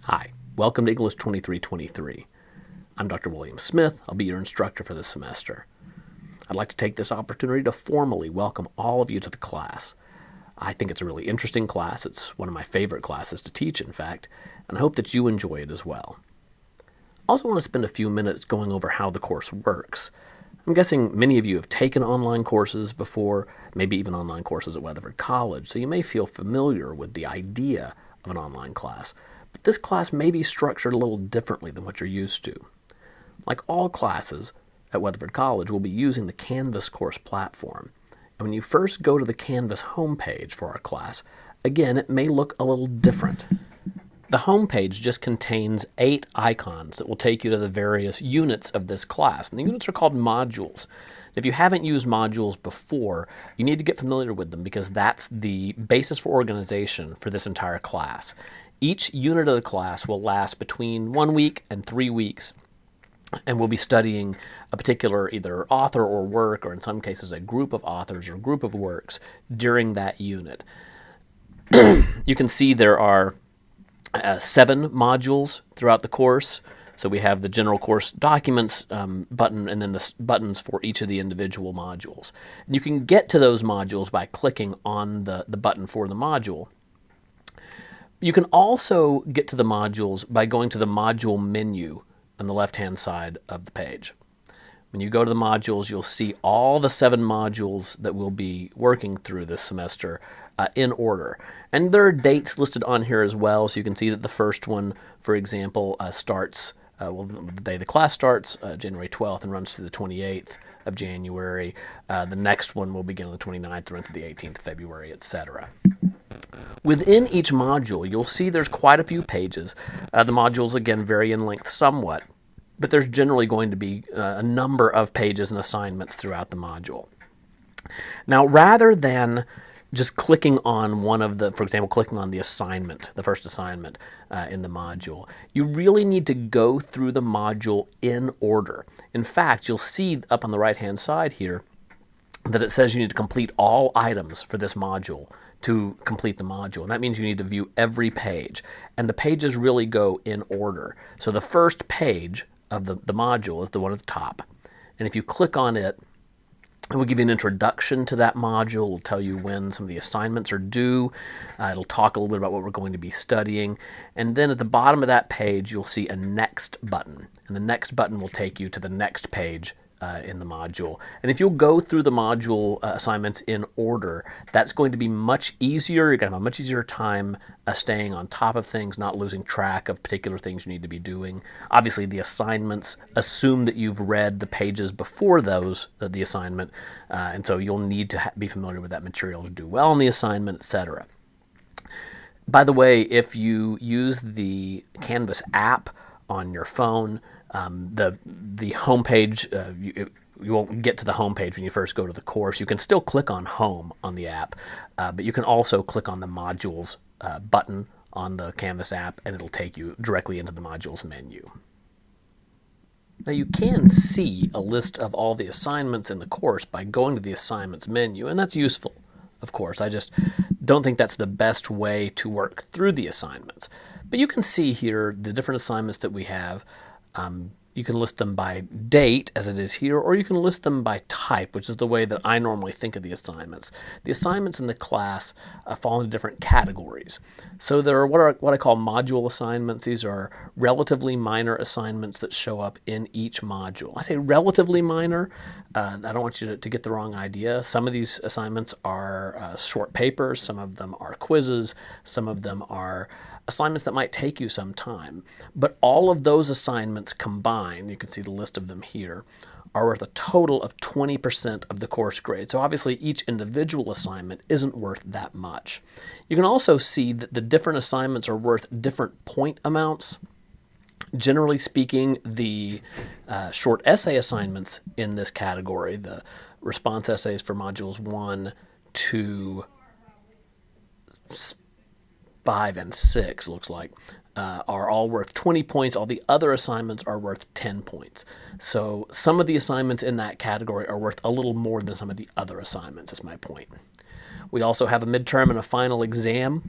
Hi, welcome to English 2323. I'm Dr. William Smith. I'll be your instructor for this semester. I'd like to take this opportunity to formally welcome all of you to the class. I think it's a really interesting class. It's one of my favorite classes to teach, in fact, and I hope that you enjoy it as well. I also want to spend a few minutes going over how the course works. I'm guessing many of you have taken online courses before, maybe even online courses at Weatherford College, so you may feel familiar with the idea of an online class. But this class may be structured a little differently than what you're used to. Like all classes at Weatherford College, we'll be using the Canvas course platform. And when you first go to the Canvas homepage for our class, again, it may look a little different. The homepage just contains 8 icons that will take you to the various units of this class. And the units are called modules. If you haven't used modules before, you need to get familiar with them because that's the basis for organization for this entire class. Each unit of the class will last between 1 week and 3 weeks, and we'll be studying a particular either author or work, or in some cases a group of authors or group of works during that unit. You can see there are 7 modules throughout the course. So we have the general course documents button and then the buttons for each of the individual modules. And you can get to those modules by clicking on the button for the module. You can also get to the modules by going to the module menu on the left-hand side of the page. When you go to the modules, you'll see all the 7 modules that we'll be working through this semester in order. And there are dates listed on here as well, so you can see that the first one, for example, starts, the day the class starts, January 12th, and runs through the 28th of January. The next one will begin on the 29th and run through the 18th of February, etc. Within each module, you'll see there's quite a few pages. The modules, again, vary in length somewhat, but there's generally going to be a number of pages and assignments throughout the module. Now, rather than just clicking on one of the, for example, clicking on the assignment, the first assignment in the module, you really need to go through the module in order. In fact, you'll see up on the right-hand side here that it says you need to complete all items for this module to complete the module. And that means you need to view every page. And the pages really go in order. So the first page of the module is the one at the top. And if you click on it, it will give you an introduction to that module. It will tell you when some of the assignments are due. It'll talk a little bit about what we're going to be studying. And then at the bottom of that page, you'll see a next button. And the next button will take you to the next page in the module. And if you'll go through the module assignments in order, that's going to be much easier. You're going to have a much easier time staying on top of things, not losing track of particular things you need to be doing. Obviously, the assignments assume that you've read the pages before those, the assignment, and so you'll need to be familiar with that material to do well on the assignment, etc. By the way, if you use the Canvas app on your phone, the homepage, you won't get to the homepage when you first go to the course. You can still click on Home on the app, but you can also click on the Modules button on the Canvas app, and it'll take you directly into the Modules menu. Now you can see a list of all the assignments in the course by going to the Assignments menu, and that's useful, of course. I just don't think that's the best way to work through the assignments. But you can see here the different assignments that we have. You can list them by date, as it is here, or you can list them by type, which is the way that I normally think of the assignments. The assignments in the class fall into different categories. So there are what I call module assignments. These are relatively minor assignments that show up in each module. I say relatively minor. I don't want you to get the wrong idea. Some of these assignments are short papers. Some of them are quizzes. Some of them are assignments that might take you some time. But all of those assignments combined, you can see the list of them here, are worth a total of 20% of the course grade. So obviously each individual assignment isn't worth that much. You can also see that the different assignments are worth different point amounts. Generally speaking, the short essay assignments in this category, the response essays for modules 1 to 5 and 6, looks like, are all worth 20 points. All the other assignments are worth 10 points. So some of the assignments in that category are worth a little more than some of the other assignments, is my point. We also have a midterm and a final exam.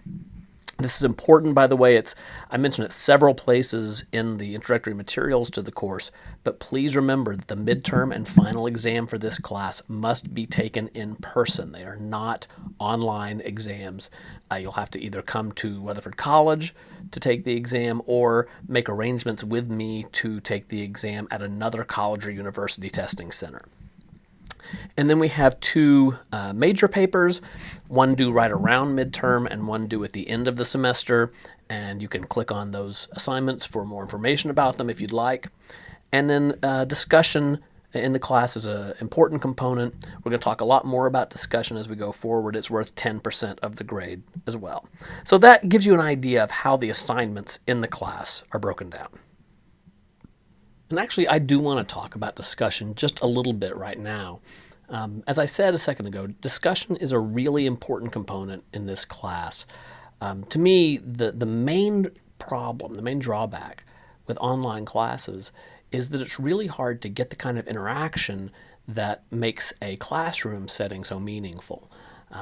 This is important, by the way. I mentioned it several places in the introductory materials to the course, but please remember that the midterm and final exam for this class must be taken in person. They are not online exams. You'll have to either come to Weatherford College to take the exam or make arrangements with me to take the exam at another college or university testing center. And then we have two major papers, one due right around midterm and one due at the end of the semester. And you can click on those assignments for more information about them if you'd like. And then discussion in the class is an important component. We're going to talk a lot more about discussion as we go forward. It's worth 10% of the grade as well. So that gives you an idea of how the assignments in the class are broken down. And actually, I do want to talk about discussion just a little bit right now. As I said a second ago, discussion is a really important component in this class. To me, the main problem, the main drawback with online classes is that it's really hard to get the kind of interaction that makes a classroom setting so meaningful.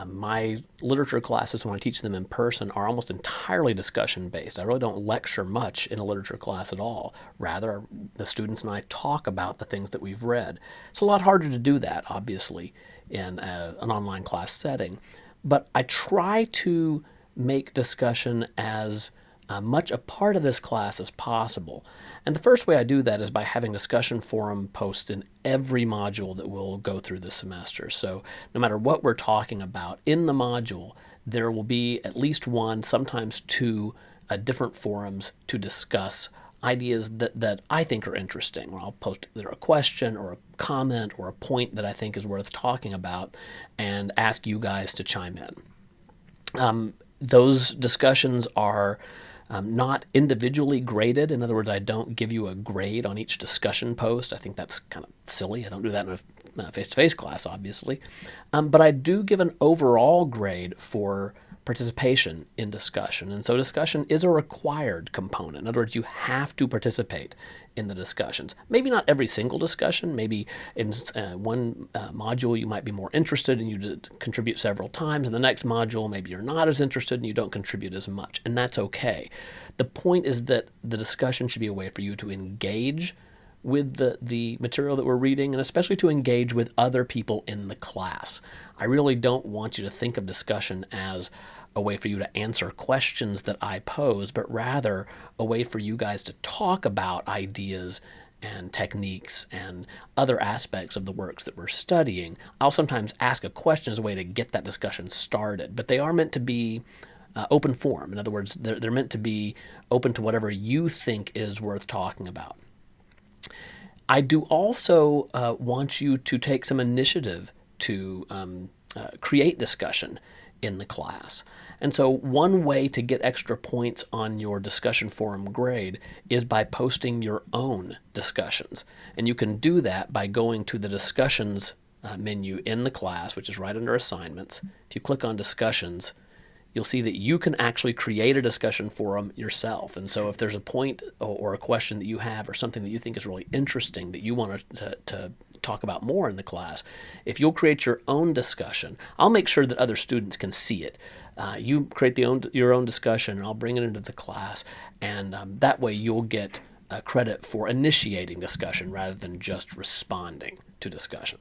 My literature classes, when I teach them in person, are almost entirely discussion-based. I really don't lecture much in a literature class at all. Rather, the students and I talk about the things that we've read. It's a lot harder to do that, obviously, in an online class setting. But I try to make discussion as much a part of this class as possible. And the first way I do that is by having discussion forum posts in every module that we'll go through this semester. So no matter what we're talking about in the module, there will be at least one, sometimes two, different forums to discuss ideas that I think are interesting. Where I'll post either a question or a comment or a point that I think is worth talking about and ask you guys to chime in. Those discussions are not individually graded. In other words, I don't give you a grade on each discussion post. I think that's kind of silly. I don't do that in a face-to-face class, obviously. But I do give an overall grade for participation in discussion. And so discussion is a required component. In other words, you have to participate in the discussions. Maybe not every single discussion. Maybe in one module you might be more interested and you contribute several times. In the next module, maybe you're not as interested and you don't contribute as much. And that's okay. The point is that the discussion should be a way for you to engage with the material that we're reading, and especially to engage with other people in the class. I really don't want you to think of discussion as a way for you to answer questions that I pose, but rather a way for you guys to talk about ideas and techniques and other aspects of the works that we're studying. I'll sometimes ask a question as a way to get that discussion started, but they are meant to be open form. In other words, they're meant to be open to whatever you think is worth talking about. I do also want you to take some initiative to create discussion in the class. And so one way to get extra points on your discussion forum grade is by posting your own discussions. And you can do that by going to the discussions menu in the class, which is right under assignments. If you click on discussions, you'll see that you can actually create a discussion forum yourself. And so if there's a point or a question that you have or something that you think is really interesting that you want to talk about more in the class, if you'll create your own discussion, I'll make sure that other students can see it. You create your own discussion, and I'll bring it into the class, and that way you'll get credit for initiating discussion rather than just responding to discussion.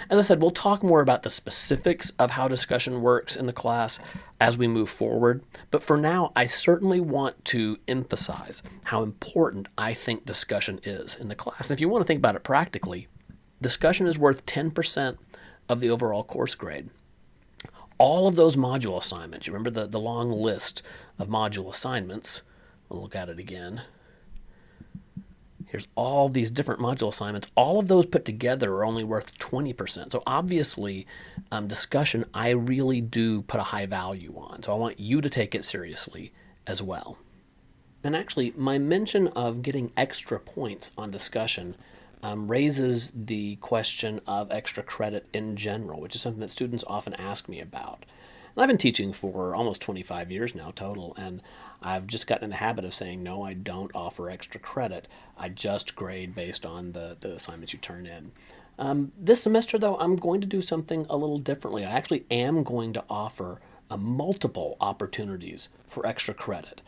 As I said, we'll talk more about the specifics of how discussion works in the class as we move forward, but for now, I certainly want to emphasize how important I think discussion is in the class. And if you want to think about it practically, discussion is worth 10% of the overall course grade. All of those module assignments, you remember the long list of module assignments, we'll look at it again. Here's all these different module assignments. All of those put together are only worth 20%. So obviously, discussion I really do put a high value on. So I want you to take it seriously as well. And actually, my mention of getting extra points on discussion raises the question of extra credit in general, which is something that students often ask me about. And I've been teaching for almost 25 years now total, and I've just gotten in the habit of saying, no, I don't offer extra credit. I just grade based on the assignments you turn in. This semester, though, I'm going to do something a little differently. I actually am going to offer multiple opportunities for extra credit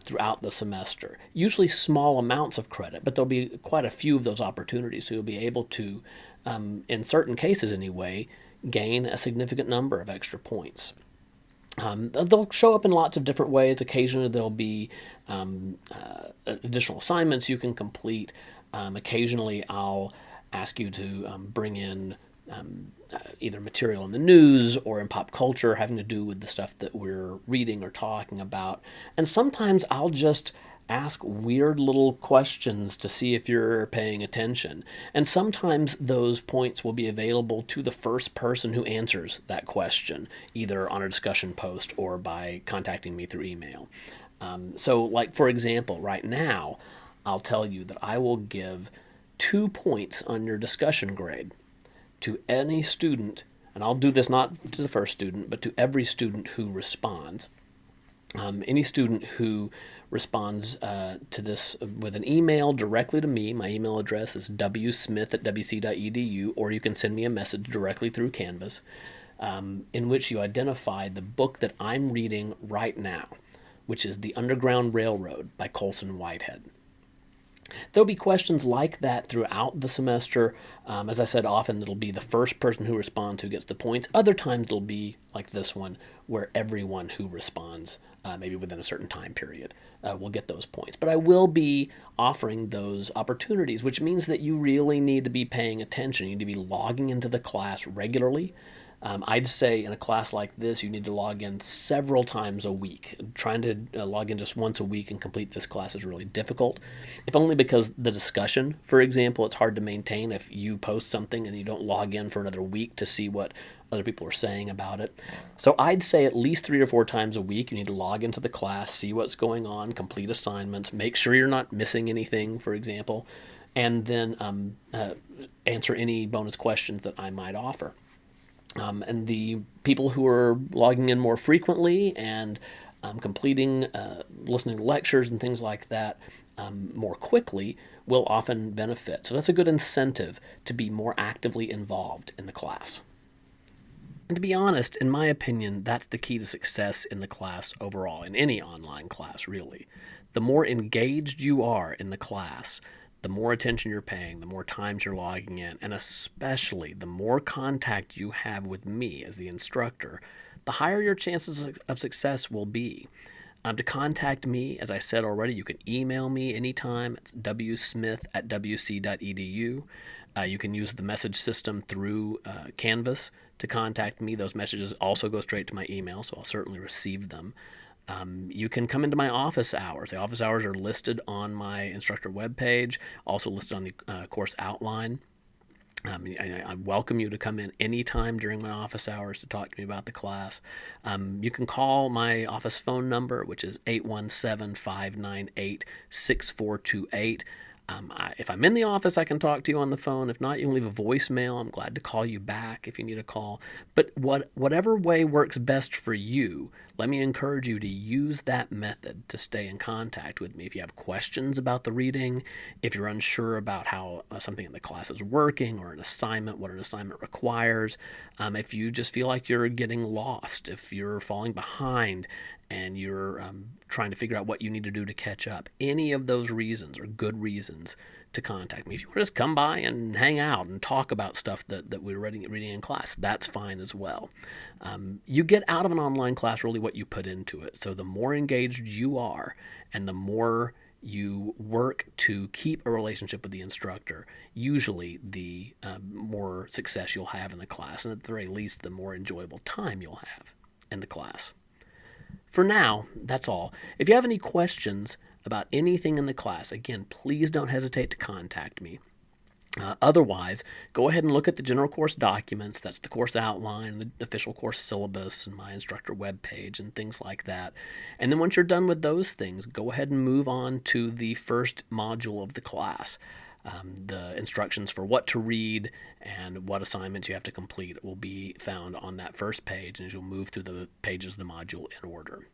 throughout the semester. Usually small amounts of credit, but there'll be quite a few of those opportunities, so you'll be able to, in certain cases anyway, gain a significant number of extra points. They'll show up in lots of different ways. Occasionally there'll be additional assignments you can complete. Occasionally I'll ask you to bring in either material in the news or in pop culture having to do with the stuff that we're reading or talking about. And sometimes I'll just ask weird little questions to see if you're paying attention. And sometimes those points will be available to the first person who answers that question, either on a discussion post or by contacting me through email. So, like, for example, right now, I'll tell you that I will give 2 points on your discussion grade to any student, and I'll do this not to the first student, but to every student who responds. Any student who responds to this with an email directly to me, my email address is wsmith@wc.edu, or you can send me a message directly through Canvas, in which you identify the book that I'm reading right now, which is The Underground Railroad by Colson Whitehead. There'll be questions like that throughout the semester. As I said, often it'll be the first person who responds who gets the points. Other times it'll be like this one, where everyone who responds, maybe within a certain time period, will get those points. But I will be offering those opportunities, which means that you really need to be paying attention. You need to be logging into the class regularly. I'd say in a class like this, you need to log in several times a week. Trying to log in just once a week and complete this class is really difficult, if only because the discussion, for example, it's hard to maintain if you post something and you don't log in for another week to see what other people are saying about it. So I'd say at least 3 or 4 times a week, you need to log into the class, see what's going on, complete assignments, make sure you're not missing anything, for example, and then answer any bonus questions that I might offer. And the people who are logging in more frequently and completing, listening to lectures and things like that more quickly will often benefit. So that's a good incentive to be more actively involved in the class. And to be honest, in my opinion, that's the key to success in the class overall, in any online class, really. The more engaged you are in the class, the more attention you're paying, the more times you're logging in, and especially the more contact you have with me as the instructor, the higher your chances of success will be. To contact me, as I said already, you can email me anytime. It's wsmith@wc.edu. You can use the message system through Canvas to contact me. Those messages also go straight to my email, so I'll certainly receive them. You can come into my office hours. The office hours are listed on my instructor webpage, also listed on the course outline. I welcome you to come in anytime during my office hours to talk to me about the class. You can call my office phone number, which is 817-598-6428. If I'm in the office, I can talk to you on the phone. If not, you can leave a voicemail. I'm glad to call you back if you need a call. But whatever way works best for you, let me encourage you to use that method to stay in contact with me. If you have questions about the reading, if you're unsure about how something in the class is working or an assignment, what an assignment requires, if you just feel like you're getting lost, if you're falling behind, and you're trying to figure out what you need to do to catch up, any of those reasons are good reasons to contact me. If you want to just come by and hang out and talk about stuff that we're reading in class, that's fine as well. You get out of an online class really what you put into it. So the more engaged you are and the more you work to keep a relationship with the instructor, usually the more success you'll have in the class, and at the very least, the more enjoyable time you'll have in the class. For now, that's all. If you have any questions about anything in the class, again, please don't hesitate to contact me. Otherwise, go ahead and look at the general course documents. That's the course outline, the official course syllabus, and my instructor webpage, and things like that. And then once you're done with those things, go ahead and move on to the first module of the class. The instructions for what to read and what assignments you have to complete will be found on that first page, and you'll move through the pages of the module in order.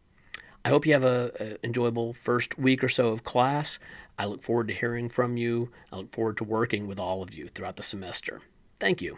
I hope you have an enjoyable first week or so of class. I look forward to hearing from you. I look forward to working with all of you throughout the semester. Thank you.